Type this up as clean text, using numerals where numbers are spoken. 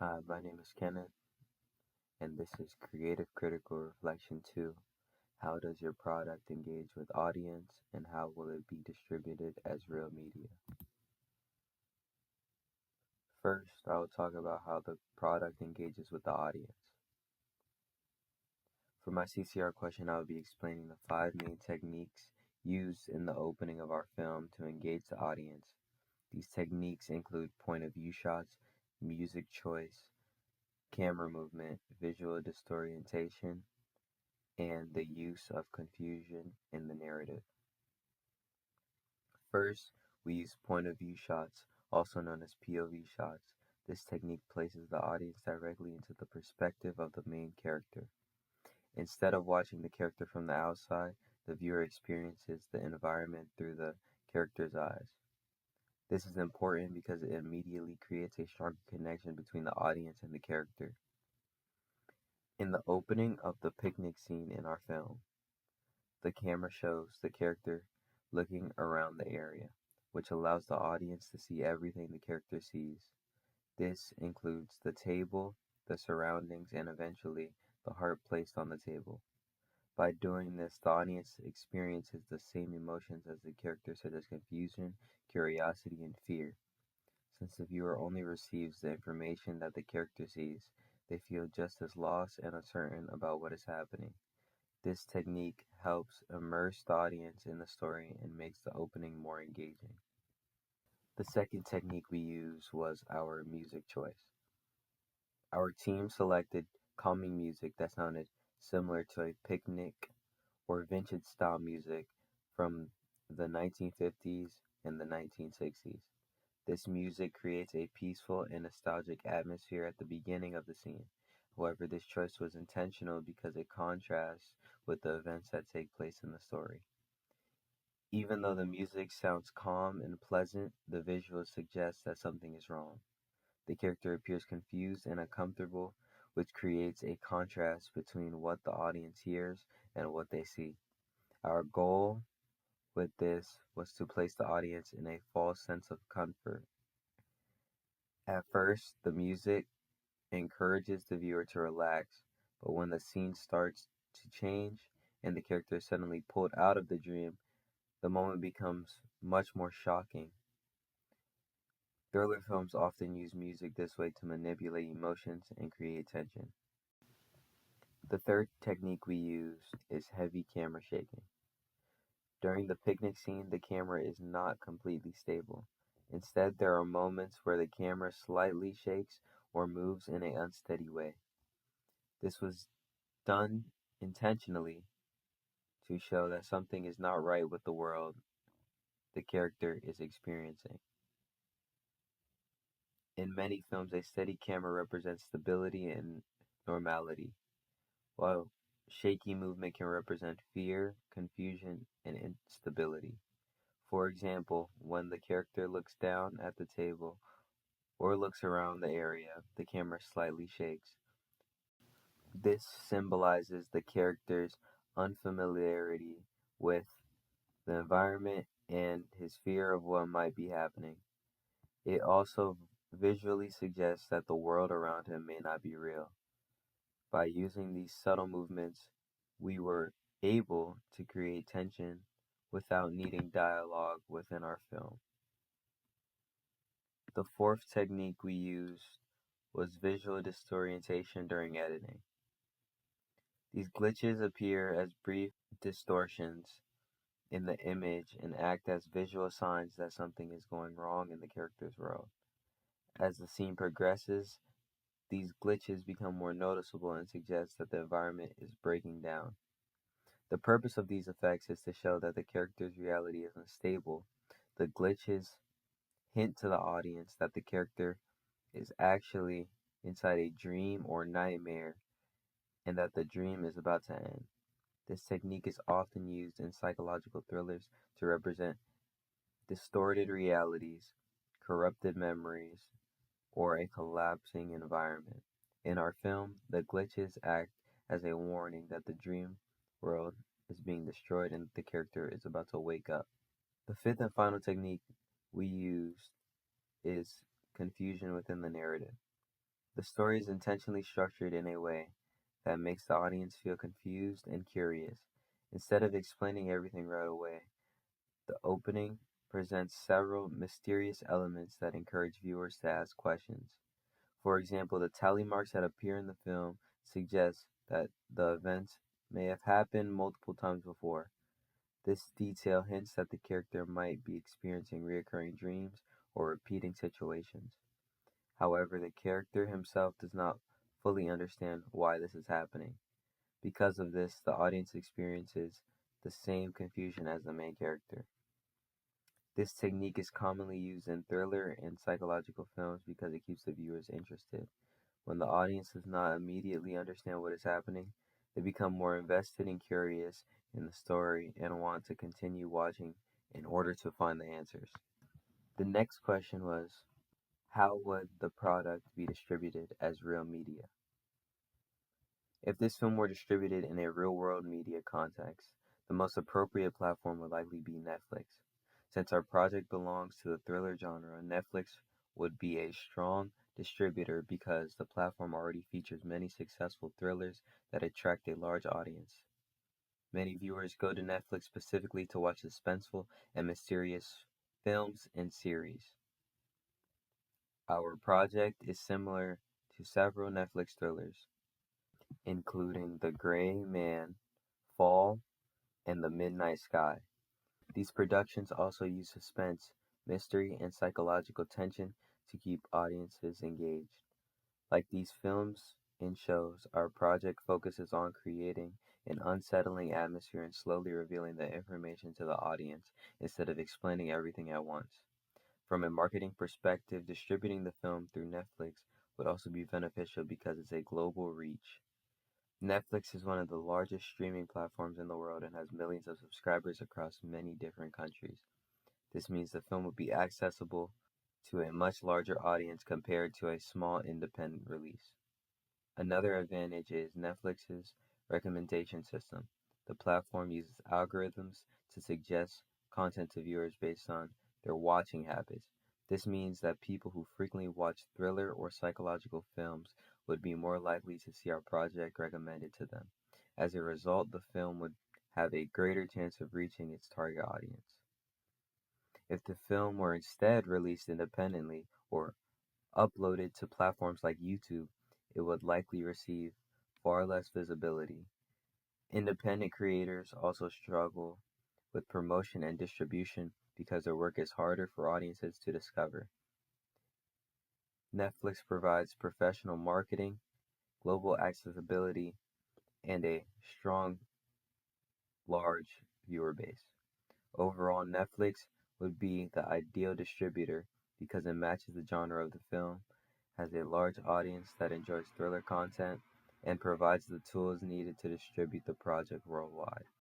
Hi, my name is Kenneth, and this is Creative Critical Reflection 2. How does your product engage with audience, and how will it be distributed as real media? First, I will talk about how the product engages with the audience. For my CCR question, I will be explaining the 5 main techniques used in the opening of our film to engage the audience. These techniques include point of view shots, music choice, camera movement, visual disorientation, and the use of confusion in the narrative. First, we use point of view shots, also known as POV shots. This technique places the audience directly into the perspective of the main character. Instead of watching the character from the outside, the viewer experiences the environment through the character's eyes. This is important because it immediately creates a stronger connection between the audience and the character. In the opening of the picnic scene in our film, the camera shows the character looking around the area, which allows the audience to see everything the character sees. This includes the table, the surroundings, and eventually the heart placed on the table. By doing this, the audience experiences the same emotions as the character, such as confusion, curiosity, and fear. Since the viewer only receives the information that the character sees, they feel just as lost and uncertain about what is happening. This technique helps immerse the audience in the story and makes the opening more engaging. The second technique we used was our music choice. Our team selected calming music that sounded similar to a picnic or vintage style music from the 1950s and the 1960s. This music creates a peaceful and nostalgic atmosphere at the beginning of the scene. However, this choice was intentional because it contrasts with the events that take place in the story. Even though the music sounds calm and pleasant, the visuals suggest that something is wrong. The character appears confused and uncomfortable, which creates a contrast between what the audience hears and what they see. Our goal with this was to place the audience in a false sense of comfort. At first, the music encourages the viewer to relax, but when the scene starts to change and the character is suddenly pulled out of the dream, the moment becomes much more shocking. Thriller films often use music this way to manipulate emotions and create tension. The third technique we use is heavy camera shaking. During the picnic scene, the camera is not completely stable. Instead, there are moments where the camera slightly shakes or moves in an unsteady way. This was done intentionally to show that something is not right with the world the character is experiencing. In many films, a steady camera represents stability and normality, while shaky movement can represent fear, confusion, and instability. For example, when the character looks down at the table or looks around the area, the camera slightly shakes. This symbolizes the character's unfamiliarity with the environment and his fear of what might be happening. It also visually suggests that the world around him may not be real. By using these subtle movements, we were able to create tension without needing dialogue within our film. The fourth technique we used was visual disorientation during editing. These glitches appear as brief distortions in the image and act as visual signs that something is going wrong in the character's world. As the scene progresses, these glitches become more noticeable and suggest that the environment is breaking down. The purpose of these effects is to show that the character's reality is unstable. The glitches hint to the audience that the character is actually inside a dream or nightmare and that the dream is about to end. This technique is often used in psychological thrillers to represent distorted realities, corrupted memories, or a collapsing environment. In our film, the glitches act as a warning that the dream world is being destroyed and the character is about to wake up. The fifth and final technique we used is confusion within the narrative. The story is intentionally structured in a way that makes the audience feel confused and curious. Instead of explaining everything right away, the opening presents several mysterious elements that encourage viewers to ask questions. For example, the tally marks that appear in the film suggest that the events may have happened multiple times before. This detail hints that the character might be experiencing recurring dreams or repeating situations. However, the character himself does not fully understand why this is happening. Because of this, the audience experiences the same confusion as the main character. This technique is commonly used in thriller and psychological films because it keeps the viewers interested. When the audience does not immediately understand what is happening, they become more invested and curious in the story and want to continue watching in order to find the answers. The next question was, how would the product be distributed as real media? If this film were distributed in a real-world media context, the most appropriate platform would likely be Netflix. Since our project belongs to the thriller genre, Netflix would be a strong distributor because the platform already features many successful thrillers that attract a large audience. Many viewers go to Netflix specifically to watch suspenseful and mysterious films and series. Our project is similar to several Netflix thrillers, including The Gray Man, Fall, and The Midnight Sky. These productions also use suspense, mystery, and psychological tension to keep audiences engaged. Like these films and shows, our project focuses on creating an unsettling atmosphere and slowly revealing the information to the audience instead of explaining everything at once. From a marketing perspective, distributing the film through Netflix would also be beneficial because it's a global reach. Netflix is one of the largest streaming platforms in the world and has millions of subscribers across many different countries. This means the film will be accessible to a much larger audience compared to a small independent release. Another advantage is Netflix's recommendation system. The platform uses algorithms to suggest content to viewers based on their watching habits. This means that people who frequently watch thriller or psychological films would be more likely to see our project recommended to them. As a result, the film would have a greater chance of reaching its target audience. If the film were instead released independently or uploaded to platforms like YouTube, it would likely receive far less visibility. Independent creators also struggle with promotion and distribution because their work is harder for audiences to discover. Netflix provides professional marketing, global accessibility, and a strong, large viewer base. Overall, Netflix would be the ideal distributor because it matches the genre of the film, has a large audience that enjoys thriller content, and provides the tools needed to distribute the project worldwide.